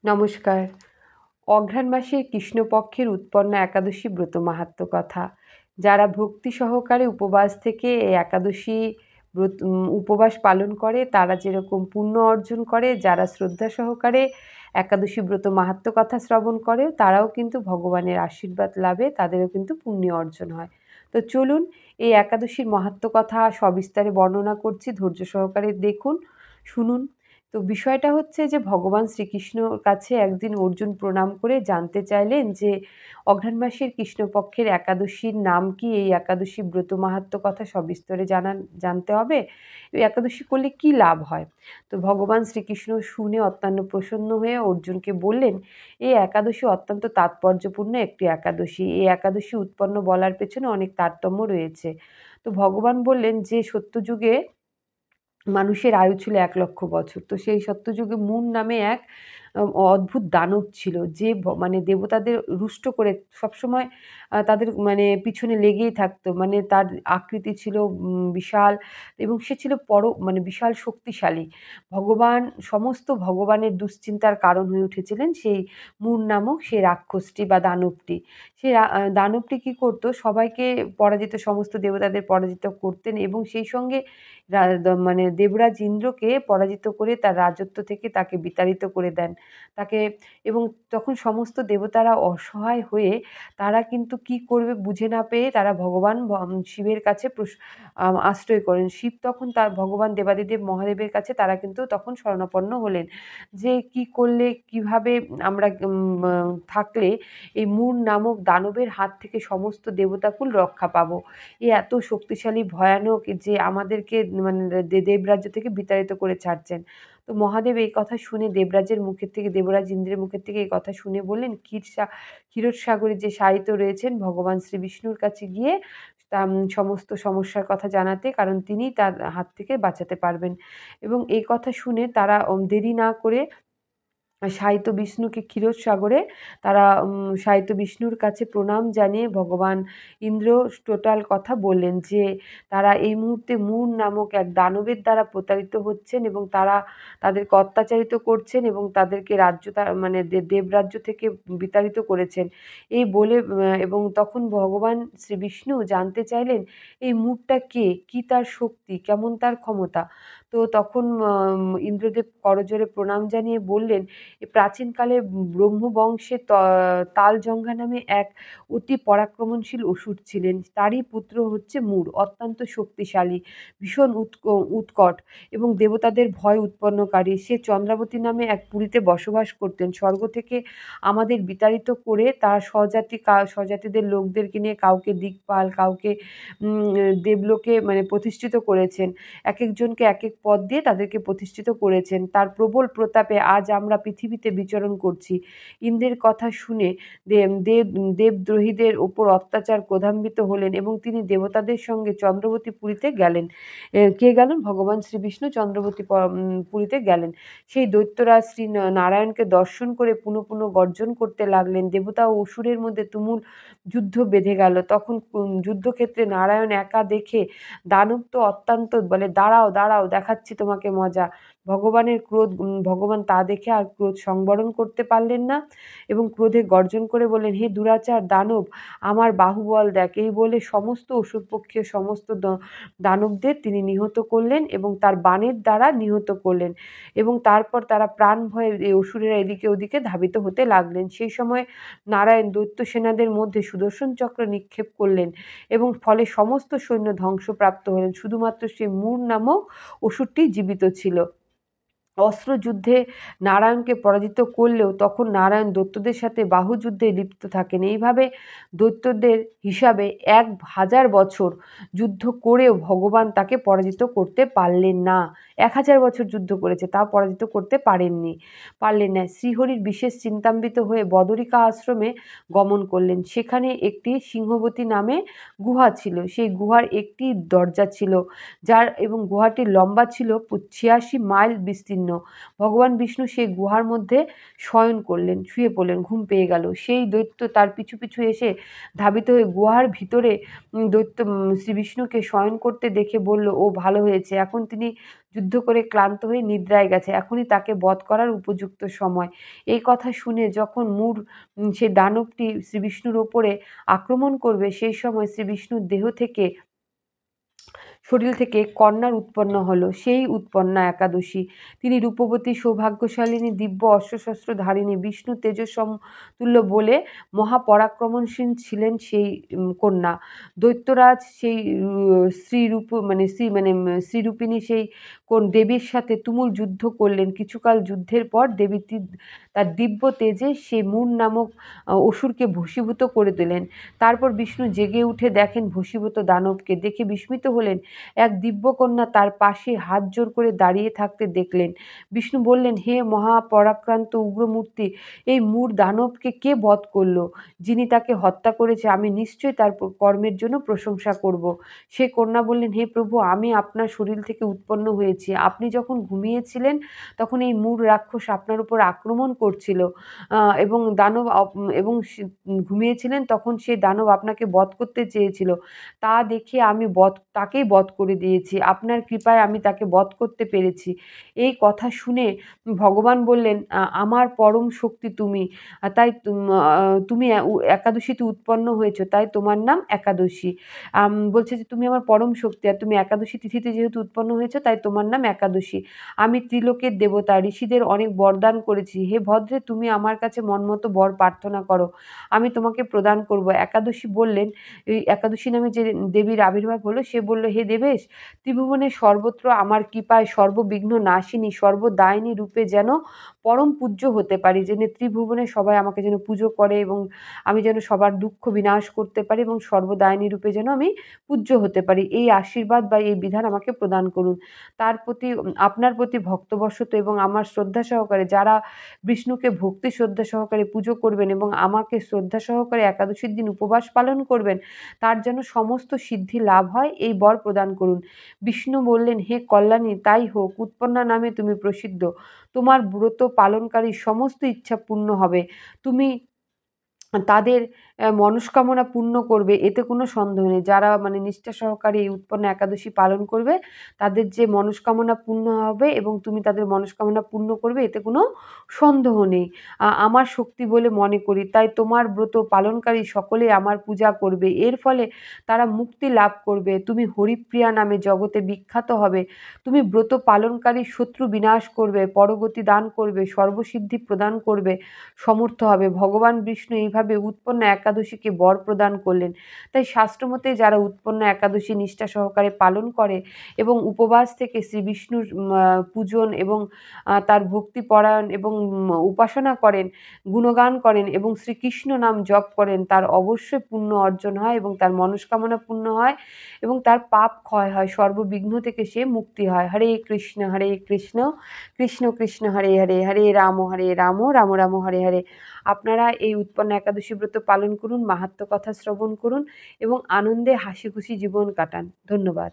নমস্কার। অঘ্রাণ মাসের কৃষ্ণপক্ষের উৎপন্ন একাদশী ব্রত মাহাত্ম্য কথা। যারা ভক্তি সহকারে উপবাস থেকে এই একাদশী উপবাস পালন করে তারা যেরকম পুণ্য অর্জন করে, যারা শ্রদ্ধা সহকারে একাদশী ব্রত মাহাত্ম্য কথা শ্রবণ করে তারাও কিন্তু ভগবানের আশীর্বাদ লাভে তাদেরও কিন্তু পুণ্য অর্জন হয়। তো চলুন এই একাদশীর মাহাত্ম্য কথা সবিস্তারে বর্ণনা করছি, ধৈর্য সহকারে দেখুন, শুনুন। তো বিষয়টা হচ্ছে যে ভগবান শ্রীকৃষ্ণর কাছে একদিন অর্জুন প্রণাম করে জানতে চাইলেন যে অঘ্রাণ মাসের কৃষ্ণপক্ষের একাদশীর নাম কি, এই একাদশী ব্রত মাহাত্ম্য কথা সবিস্তরে জানতে হবে। এই একাদশী করলে কি লাভ হয়। তো ভগবান শ্রীকৃষ্ণ শুনে অত্যন্ত প্রসন্ন হয়ে অর্জুনকে বললেন, এই একাদশী অত্যন্ত তাৎপর্যপূর্ণ একটি একাদশী। এই একাদশী উৎপন্ন বলার পেছনে অনেক তারতম্য রয়েছে। তো ভগবান বললেন যে সত্যযুগে মানুষের আয়ু ছিল ১,০০,০০০ বছর। তো সেই সত্যযুগে মুন নামে এক অদ্ভুত দানব ছিল যে মানে দেবতাদের রুষ্ট করে সবসময় তাদের মানে পিছনে লেগেই থাকতো। মানে তার আকৃতি ছিল বিশাল এবং সে ছিল মানে বিশাল শক্তিশালী। সমস্ত ভগবানের দুশ্চিন্তার কারণ হয়ে উঠেছিলেন সেই মুন নামক সেই রাক্ষসটি বা দানবটি। সেই দানবটি কী করত? সবাইকে সমস্ত দেবতাদের পরাজিত করতেন এবং সেই সঙ্গে মানে দেবরাজ ইন্দ্রকে পরাজিত করে তার রাজত্ব থেকে তাকে বিতাড়িত করে দেন। তাকে এবং তখন সমস্ত দেবতারা অসহায় হয়ে তারা কিন্তু কি করবে বুঝে না পেয়ে তারা ভগবান শিবের কাছে আশ্রয় করেন। শিব তখন তার ভগবান দেবাদিদেব মহাদেবের কাছে তারা কিন্তু তখন শরণাপন্ন হলেন যে কি করলে কিভাবে আমরা থাকলে এই মুর নামক দানবের হাত থেকে সমস্ত দেবতাকুল রক্ষা পাবো। এ এত শক্তিশালী ভয়ানক যে আমাদেরকে মানে দেবরাজ্য থেকে বিতাড়িত করে ছাড়ছেন। তো মহাদেব এই কথা শুনে দেবরাজ ইন্দ্রের মুখের থেকে এই কথা শুনে বললেন, ক্ষীরসাগরে যে শায়িত রয়েছেন ভগবান শ্রী বিষ্ণুর কাছে গিয়ে সমস্ত সমস্যার কথা জানাতে, কারণ তিনিই তার হাত থেকে বাঁচাতে পারবেন। এবং এই কথা শুনে তারা দেরি না করে শায়িত বিষ্ণুকে ক্ষীরসাগরে তারা শায়িত বিষ্ণুর কাছে প্রণাম জানিয়ে ভগবান ইন্দ্র টোটাল কথা বললেন যে তারা এই মুহূর্তে মুর নামক এক দানবের দ্বারা প্রতারিত হচ্ছেন এবং তারা তাদেরকে অত্যাচারিত করছেন এবং তাদেরকে মানে দেবরাজ্য থেকে বিতাড়িত করেছেন। এই বলে এবং তখন ভগবান শ্রী বিষ্ণু জানতে চাইলেন এই মুরটা কে? কি তার শক্তি? কেমন তার ক্ষমতা? তো তখন ইন্দ্রদেব করজোড়ে প্রণাম জানিয়ে বললেন, প্রাচীনকালে ব্রহ্মবংশে তালজঙ্ঘা নামে এক অতি পরাক্রমশীল অসুর ছিলেন। তারই পুত্র হচ্ছে মুর, অত্যন্ত শক্তিশালী, ভীষণ উৎকট এবং দেবতাদের ভয় উৎপন্নকারী। সে চন্দ্রাবতী নামে এক পুরীতে বসবাস করতেন। স্বর্গ থেকে আমাদের বিতাড়িত করে তার স্বজাতিদের লোকদেরকে নিয়ে কাউকে দিকপাল, কাউকে দেবলোকে মানে প্রতিষ্ঠিত করেছেন। একেকজনকে একেক পদ দিয়ে তাদেরকে প্রতিষ্ঠিত করেছেন। তার প্রবল প্রতাপে আজ আমরা পৃথিবীতে বিচরণ করছি। ইন্দ্রের কথা শুনে দেবদ্রোহীদের ওপর অত্যাচার ক্রোধান্বিত হলেন এবং তিনি দেবতাদের সঙ্গে চন্দ্রবতী পুরীতে গেলেন। কে গেলেন? ভগবান শ্রীবিষ্ণু চন্দ্রবতী পুরীতে গেলেন। সেই দৈত্যরাজ শ্রী নারায়ণকে দর্শন করে পুনঃ পুনঃ গর্জন করতে লাগলেন। দেবতা ও অসুরের মধ্যে তুমুল যুদ্ধ বেঁধে গেল। তখন যুদ্ধক্ষেত্রে নারায়ণ একা দেখে দানব তো অত্যন্ত বলে, দাঁড়াও দাঁড়াও, দেখাচ্ছি তোমাকে মজা। ভগবান তা দেখে আর ক্রোধ সংবরণ করতে পারলেন না এবং ক্রোধে গর্জন করে বললেন, হে দুরাচার দানব, আমার বাহুবল দেখ। এই বলে সমস্ত অসুরপক্ষীয় সমস্ত দানবদের তিনি নিহত করলেন এবং তার বাণের দ্বারা নিহত করলেন এবং তারপর তারা প্রাণ ভয়ে এই অসুরেরা এদিকে ওদিকে ধাবিত হতে লাগলেন। সেই সময় নারায়ণ দৈত্য সেনাদের মধ্যে সুদর্শন চক্র নিক্ষেপ করলেন এবং ফলে সমস্ত সৈন্য ধ্বংসপ্রাপ্ত হলেন। শুধুমাত্র সেই মুর নামক অসুরটি জীবিত ছিল। অস্ত্রযুদ্ধে নারায়ণকে পরাজিত করলেও তখন নারায়ণ দৈত্যদের সাথে বাহুযুদ্ধে লিপ্ত থাকেন। এইভাবে দৈত্যদের হিসাবে ১,০০০ বছর যুদ্ধ করেও ভগবান তাকে পরাজিত করতে পারলেন না। ১,০০০ বছর যুদ্ধ করেছে, তাও পরাজিত করতে পারলেন না। শ্রীহরির বিশেষ চিন্তান্বিত হয়ে বদরিকা আশ্রমে গমন করলেন। সেখানে একটি সিংহবতী নামে গুহা ছিল। সেই গুহার একটি দরজা ছিল এবং গুহাটির লম্বা ছিল ৮৬ মাইল বিস্তীর্ণ। বিচ্ছিন্ন। ভগবান বিষ্ণু সেই গুহার মধ্যে শয়ন করলেন, শুয়ে পড়লেন, ঘুম পেয়ে গেল। সেই দৈত্য তার পিছু পিছু এসে ধাবিত হয়ে গুহার ভিতরে দৈত্য শ্রী বিষ্ণুকে শয়ন করতে দেখে বলল, ও ভালো হয়েছে, এখন তিনি যুদ্ধ করে ক্লান্ত হয়ে নিদ্রায় গেছে, এখনই তাকে বধ করার উপযুক্ত সময়। এই কথা শুনে যখন সেই দানবটি শ্রী বিষ্ণুর ওপরে আক্রমণ করবে, সেই সময় শ্রী বিষ্ণুর দেহ থেকে, শরীর থেকে কন্যার উৎপন্ন হলো, সেই উৎপন্না একাদশী। তিনি রূপবতী, সৌভাগ্যশালিনী, দিব্য অস্ত্রশস্ত্র ধারিণী, বিষ্ণু তেজসমতুল্য বলে মহাপরাক্রমণশীল ছিলেন সেই কন্যা। দৈত্যরাজ সেই শ্রীরূপিণী সেই দেবীর সাথে তুমুল যুদ্ধ করলেন। কিছুকাল যুদ্ধের পর দেবী তার দিব্য তেজে সেই মূর নামক অসুরকে ভস্মীভূত করে দিলেন। তারপর বিষ্ণু জেগে উঠে দেখেন ভস্মীভূত দানবকে। দেখে বিস্মিত হলেন। এক দিব্যকন্যা তার পাশে হাত জোড় করে দাঁড়িয়ে থাকতে দেখলেন। বিষ্ণু বললেন, হে মহাপরাক্রান্ত উগ্রমূর্তি, এই মূর দানবকে কে বধ করল? যিনি তাকে হত্যা করেছে আমি নিশ্চয়ই তার কর্মের জন্য প্রশংসা করব। সে কন্যা বললেন, হে প্রভু, আমি আপনার শরীর থেকে উৎপন্ন হয়েছি। আপনি যখন ঘুমিয়েছিলেন তখন এই মূর রাক্ষস আপনার উপর আক্রমণ করছিল এবং ঘুমিয়েছিলেন তখন সেই দানব আপনাকে বধ করতে চেয়েছিল। তা দেখে আমি তাকেই বধ করে দিয়েছি। আপনার কৃপায় আমি তাকে বধ করতে পেরেছি। এই কথা শুনে ভগবান বললেন, আমার পরম শক্তি তুমি, তাই তুমি একাদশীতে উৎপন্ন হয়েছ, তাই তোমার নাম একাদশী। বলছে যে তুমি আমার পরম শক্তি, আর তুমি একাদশী তিথিতে যেহেতু উৎপন্ন হয়েছ তাই তোমার নাম একাদশী। আমি ত্রিলোকের দেবতা, ঋষিদের অনেক বরদান করেছি। হে ভদ্রে, তুমি আমার কাছে মনমতো বর প্রার্থনা করো, আমি তোমাকে প্রদান করব। একাদশী বললেন, এই একাদশী নামে যে দেবীর আবির্ভাব হলো, সে বলল, হে দেবেশ, ত্রিভুবনের সর্বত্র আমার কৃপায় সর্ববিঘ্ন নাশিনী, সর্বদায়িনী রূপে যেন পরম পূজ্য হতে পারি, যেন ত্রিভুবনে সবাই আমাকে যেন পুজো করে এবং আমি যেন সবার দুঃখ বিনাশ করতে পারি এবং সর্বদায়িনী রূপে যেন আমি পূজ্য হতে পারি। এই আশীর্বাদ বা এই বিধান আমাকে প্রদান করুন। তার প্রতি, আপনার প্রতি ভক্তবশত এবং আমার শ্রদ্ধা সহকারে যারা বিষ্ণুকে ভক্তি শ্রদ্ধা সহকারে পুজো করবেন এবং আমাকে শ্রদ্ধা সহকারে একাদশীর দিন উপবাস পালন করবেন, তার যেন সমস্ত সিদ্ধি লাভ হয়, এই বর প্রদান করুন। বিষ্ণু বললেন, হে কল্যাণী, তাই হোক। উৎপন্না নামে তুমি প্রসিদ্ধ। তোমার ব্রত পালনকারী সমস্ত ইচ্ছা পূর্ণ হবে। তুমি তাদের মনস্কামনা পূর্ণ করবে, এতে কোনো সন্দেহ নেই। যারা নিষ্ঠা সহকারে এই উৎপন্না একাদশী পালন করবে, তাদের যে মনস্কামনা পূর্ণ হবে এবং তুমি তাদের মনস্কামনা পূর্ণ করবে, এতে কোনো সন্দেহ নেই। আমার শক্তি বলে মনে করি, তাই তোমার ব্রত পালনকারী সকলে আমার পূজা করবে। এর ফলে তারা মুক্তি লাভ করবে। তুমি হরিপ্রিয়া নামে জগতে বিখ্যাত হবে। তুমি ব্রত পালনকারী শত্রু বিনাশ করবে, পরগতি দান করবে, সর্বসিদ্ধি প্রদান করবে সমর্থ হবে। ভগবান বিষ্ণু এইভাবে উৎপন্না একাদশীকে বর প্রদান করলেন। তাই শাস্ত্রমতে যারা উৎপন্না একাদশী নিষ্ঠা সহকারে পালন করে এবং উপবাস থেকে শ্রী বিষ্ণুর পূজন এবং তার ভক্তিপরায়ণ এবং উপাসনা করেন, গুণগান করেন এবং শ্রীকৃষ্ণ নাম জপ করেন, তার অবশ্যই পুণ্য অর্জন হয় এবং তার মনস্কামনা পূর্ণ হয় এবং তার পাপ ক্ষয় হয়, সর্ববিঘ্ন থেকে সে মুক্তি হয়। হরে কৃষ্ণ কৃষ্ণ কৃষ্ণ হরে হরে, হরে রাম রাম রাম হরে হরে। আপনারা এই উৎপন্না একাদশী ব্রত পালন করুন, মাহাত্ম্য কথা শ্রবণ করুন এবং আনন্দে হাসি খুশি জীবন কাটান। ধন্যবাদ।